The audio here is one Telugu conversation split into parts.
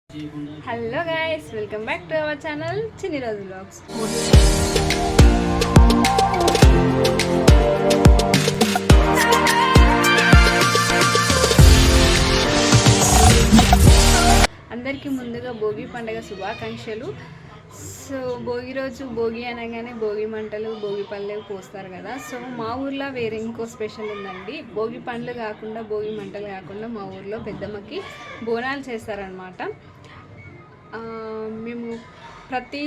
Hello guys, welcome back to our channel చిన్ని రోజు వ్లాగ్స్. అందరికీ ముందుగా భోగి పండుగ శుభాకాంక్షలు. సో భోగి రోజు భోగి అనగానే భోగి మంటలు, భోగి పళ్ళు పోస్తారు కదా. సో మా ఊర్లో వేరే ఇంకో స్పెషల్ ఉందండి. భోగి పండ్లు కాకుండా, భోగి మంటలు కాకుండా మా ఊర్లో పెద్దమ్మకి బోనాలు చేస్తారనమాట. మేము ప్రతి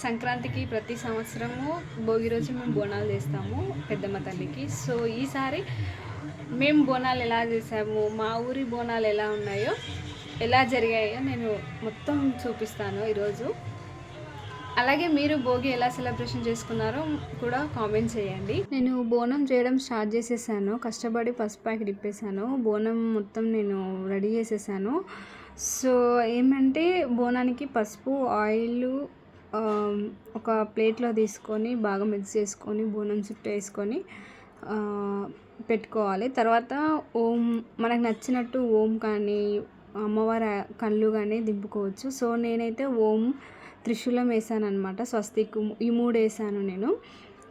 సంక్రాంతికి ప్రతి సంవత్సరము భోగి రోజు మేము బోనాలు చేస్తాము పెద్దమ్మ తల్లికి. సో ఈసారి మేము బోనాలు ఎలా చేసాము, మా ఊరి బోనాలు ఎలా ఉన్నాయో, ఎలా జరిగాయో నేను మొత్తం చూపిస్తాను ఈరోజు. అలాగే మీరు భోగి ఎలా సెలబ్రేషన్ చేసుకున్నారో కూడా కామెంట్ చేయండి. నేను బోనం చేయడం స్టార్ట్ చేసేసాను. కష్టపడి పసుపు ప్యాకెట్ ఇప్పేసాను. బోనం మొత్తం నేను రెడీ చేసేసాను. సో ఏమంటే బోనానికి పసుపు, ఆయిల్ ఒక ప్లేట్లో తీసుకొని బాగా మిక్స్ చేసుకొని బోనం చుట్టూ వేసుకొని పెట్టుకోవాలి. తర్వాత ఓం, మనకు నచ్చినట్టు ఓం కానీ అమ్మవారి కళ్ళు కానీ దింపుకోవచ్చు. సో నేనైతే ఓం, త్రిశూలం వేసాను అనమాట. స్వస్తిక్, ఈ 3 వేసాను నేను.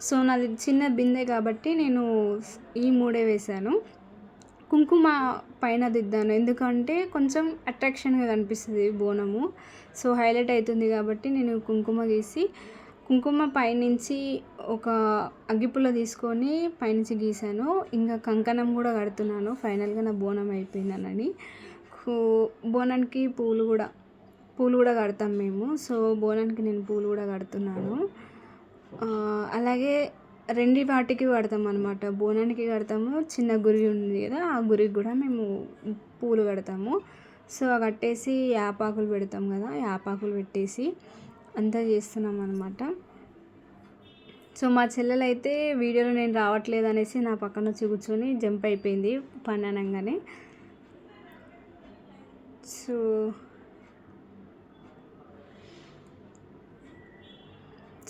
సో నాది చిన్న బిందె కాబట్టి నేను ఈ 3 వేసాను. కుంకుమ పైన దిద్దాను, ఎందుకంటే కొంచెం అట్రాక్షన్గా కనిపిస్తుంది బోనము. సో హైలైట్ అవుతుంది కాబట్టి నేను కుంకుమ గీసి, కుంకుమ పైనుంచి ఒక అగ్గిపుల్ల తీసుకొని పైనుంచి గీసాను. ఇంకా కంకణం కూడా కడుతున్నాను. ఫైనల్గా నా బోనం అయిపోయిందనని. బోనానికి పూలు కూడా కడతాం మేము. సో బోనానికి నేను పూలు కూడా కడుతున్నాను. అలాగే 2 వాటికి కడతాం అనమాట. బోనానికి కడతాము, చిన్న గురి ఉంది కదా, ఆ గురికి కూడా మేము పూలు కడతాము. సో కట్టేసి యాపాకులు పెడతాం కదా, యాపాకులు పెట్టేసి అంతా చేస్తున్నాం అనమాట. సో మా చెల్లెలు అయితే వీడియోలో నేను రావట్లేదు అనేసి నా పక్కన వచ్చి కూర్చొని జంప్ అయిపోయింది పని అనగానే.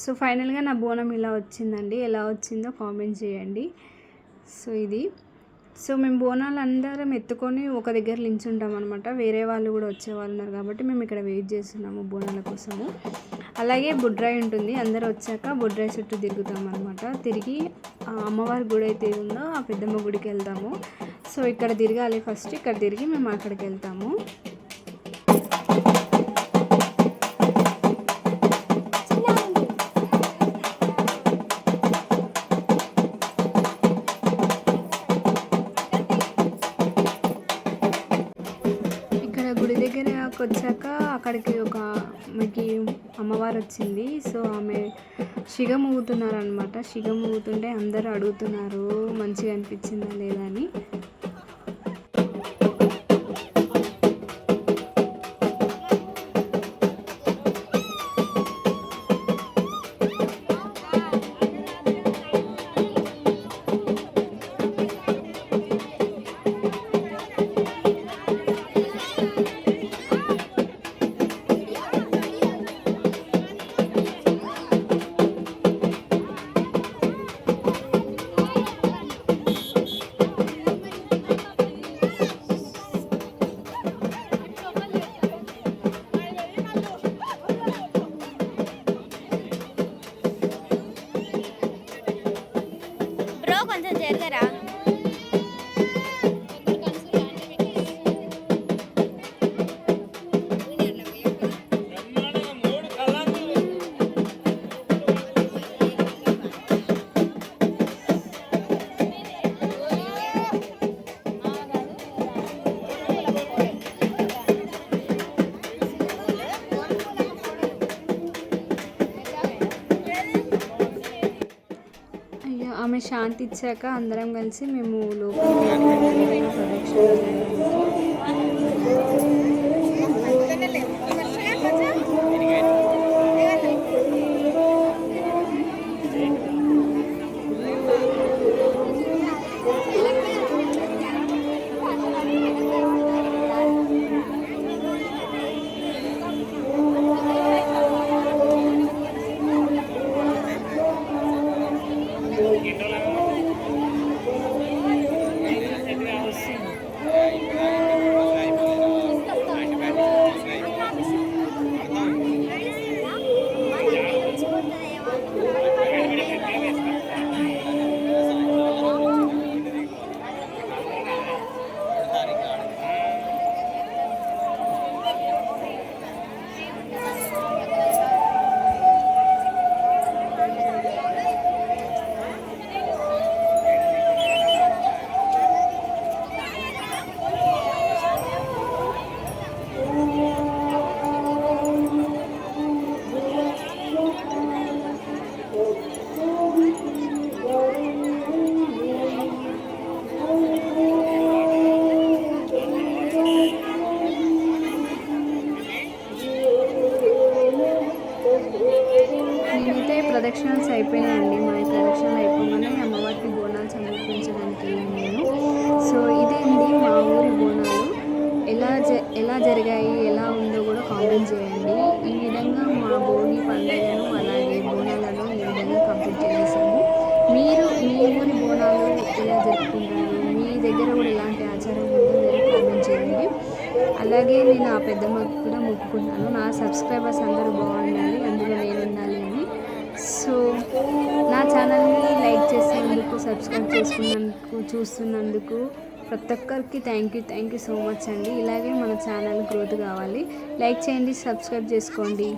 సో ఫైనల్గా నా బోనం ఇలా వచ్చిందండి. ఎలా వచ్చిందో కామెంట్ చేయండి. సో మేము బోనాలు అందరం ఎత్తుకొని ఒక దగ్గర నించుంటాం అనమాట. వేరే వాళ్ళు కూడా వచ్చేవాళ్ళు ఉన్నారు కాబట్టి మేము ఇక్కడ వెయిట్ చేస్తున్నాము బోనాల కోసము. అలాగే బుడ్రాయి ఉంటుంది. అందరూ వచ్చాక బుడ్రాయి చుట్టూ తిరుగుతాం అనమాట. తిరిగి అమ్మవారి గుడి అయితే ఉందో ఆ పెద్దమ్మ గుడికి వెళ్తాము. సో ఇక్కడ తిరగాలి ఫస్ట్, ఇక్కడ తిరిగి మేము అక్కడికి వెళ్తాము. గుడి దగ్గరకు వచ్చాక అక్కడికి మీకు అమ్మవారు వచ్చింది. సో ఆమె శిగ మూగుతున్నారనమాట. శిగ మూగుతుంటే అందరూ అడుగుతున్నారు మంచిగా అనిపించిందా లేదా అని. కొంచెం జరగరా. ఆమె శాంతి ఇచ్చాక అందరం కలిసి మేము లోపలికి ప్రదక్షిణాలు అయిపోయినాయండి. మా ప్రదక్షిణాలు అయిపోగానే అమ్మవారికి బోనాలు సమర్పించడానికి వెళ్ళాను నేను. సో ఇదే అండి మా ఊరి బోనాలు. ఎలా జరిగాయి, ఎలా ఉందో కూడా కామెంట్ చేయండి. ఈ విధంగా మా భోగి పండుగను అలాగే బోనాలను ఈ విధంగా కంప్లీట్ చేసేసాము. మీరు మీ ఊరి బోనాలు ఎలా జరుపుకుంటారు, మీ దగ్గర కూడా ఎలాంటి ఆచారం ఉందో మీరు కామెంట్ చేయండి. అలాగే నేను ఆ పెద్దమ్మకు కూడా మొక్కుకున్నాను, నా సబ్స్క్రైబర్స్ అందరూ బాగుండాలి, అందులో నేను ఉండాలి అని. సో నా ఛానల్ని లైక్ చేసినందుకు, సబ్స్క్రైబ్ చేసుకున్నందుకు, చూస్తున్నందుకు ప్రతి ఒక్కరికి థ్యాంక్ యూ సో మచ్ అండి. ఇలాగే మన ఛానల్ గ్రోత్ కావాలి. లైక్ చేయండి, సబ్స్క్రైబ్ చేసుకోండి.